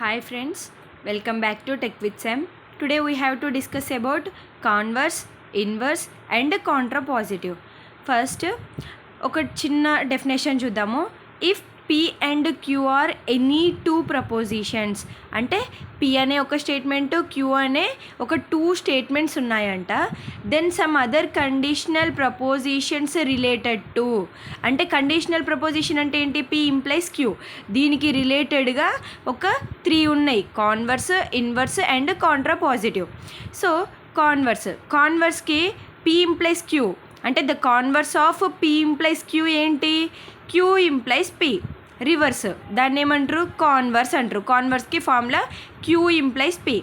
Hi friends, welcome back to Tech with Sam. Today we have to discuss about converse, inverse and contrapositive. First, ఒక చిన్న definition చూద్దాము. If P and Q are any two propositions, అంటే P అనే ఒక statement, Q అనే ఒక two statements ఉన్నాయంట, then some other conditional propositions related to, అంటే కండిషనల్ ప్రపోజిషన్ అంటే ఏంటి? P ఇంప్లైస్ Q, దీనికి రిలేటెడ్గా ఒక 3 ఉన్నాయి: converse, inverse and contrapositive. So కాన్వర్స్కి P ఇంప్లైస్ Q, అంటే the converse of P implies Q ఏంటి? Q implies P. రివర్స్ దాన్ని ఏమంటారు? కాన్వర్స్ అంటారు. కాన్వర్స్కి ఫార్ములా Q ఇంప్లైస్ P.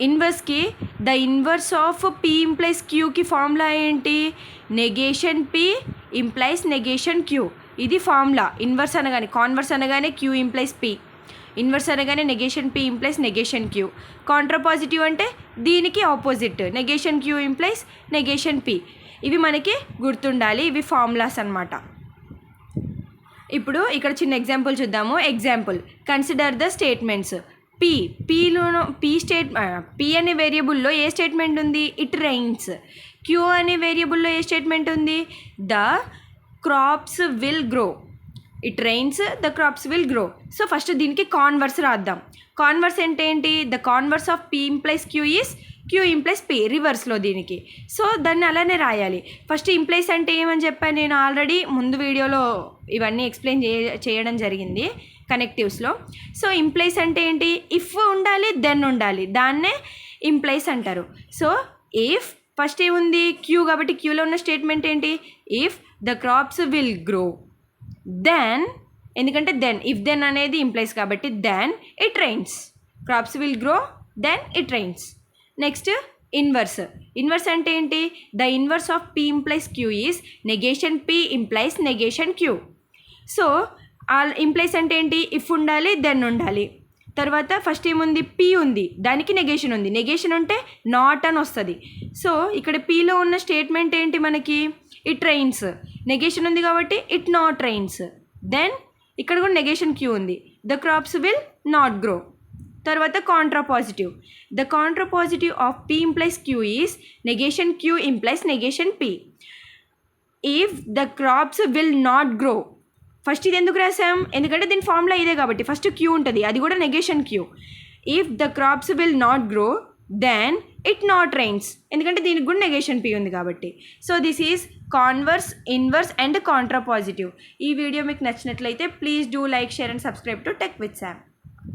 ఇన్వర్స్కి the inverse of P implies Qకి ఫార్ములా ఏంటి? Negation P implies negation Q. ఇది ఫార్ములా. ఇన్వర్స్ అనగానే, కాన్వర్స్ అనగానే Q ఇంప్లైస్ P, ఇన్వర్స్ అనగానే negation P implies negation Q. Contrapositive అంటే దీనికి opposite, negation Q implies negation P. ఇవి మనకి గుర్తుండాలి, ఇవి ఫార్ములాస్ అన్నమాట. ఇప్పుడు ఇక్కడ చిన్న ఎగ్జాంపుల్ చూద్దాము. Example, consider the statements. P అనే వేరియబుల్లో ఏ స్టేట్మెంట్ ఉంది? It rains. Q అనే వేరియబుల్లో ఏ స్టేట్మెంట్ ఉంది? The crops will grow. It rains, the crops will grow. So first దీనికి కాన్వర్స్ రాద్దాం. కాన్వర్స్ అంటే ఏంటి? The converse of P implies Q is Q implies P, రివర్స్లో దీనికి. సో దాన్ని అలానే రాయాలి. ఫస్ట్ ఇంప్లైస్ అంటే ఏమని చెప్పాను నేను ఆల్రెడీ ముందు వీడియోలో ఇవన్నీ ఎక్స్ప్లెయిన్ చేయడం జరిగింది కనెక్టివ్స్లో. సో ఇంప్లైస్ అంటే ఏంటి? ఇఫ్ ఉండాలి, దెన్ ఉండాలి, దాన్నే ఇంప్లైస్ అంటారు. సో ఇఫ్ ఫస్ట్ ఏముంది? Q, కాబట్టి Qలో ఉన్న స్టేట్మెంట్ ఏంటి? If the crops will grow, then, ఎందుకంటే దెన్, ఇఫ్ దెన్ అనేది ఇంప్లైస్ కాబట్టి then it rains. Crops will grow, then it rains. Next inverse అంటే ఏంటి? The inverse of P implies Q is negation P implies negation Q. So implies అంటే ఏంటి? If ఉండాలి, then ఉండాలి. తర్వాత first ఏముంది? P ఉంది, దానికి నెగేషన్ ఉంది. నెగేషన్ ఉంటే నాట్ అని వస్తుంది. సో ఇక్కడ Pలో ఉన్న స్టేట్మెంట్ ఏంటి మనకి? It rains. నెగేషన్ ఉంది కాబట్టి ఇట్ నాట్ రైన్స్. దెన్ ఇక్కడ కూడా నెగేషన్ Q ఉంది, the crops will not grow. తర్వాత contrapositive. The contrapositive of P implies Q is negation Q implies negation P. If the crops will not grow, first ఇది ఎందుకు రాసాం? ఎందుకంటే దీని formula ఇదే కాబట్టి ఫస్ట్ Q ఉంటుంది, అది కూడా negation Q. If the crops will not grow, then it not rains, ఎందుకంటే దీనికి కూడా నెగేషన్ P ఉంది కాబట్టి. So this is converse, inverse and contrapositive. ఈ వీడియో మీకు నచ్చినట్లయితే please do like, share and subscribe to tech with Sam.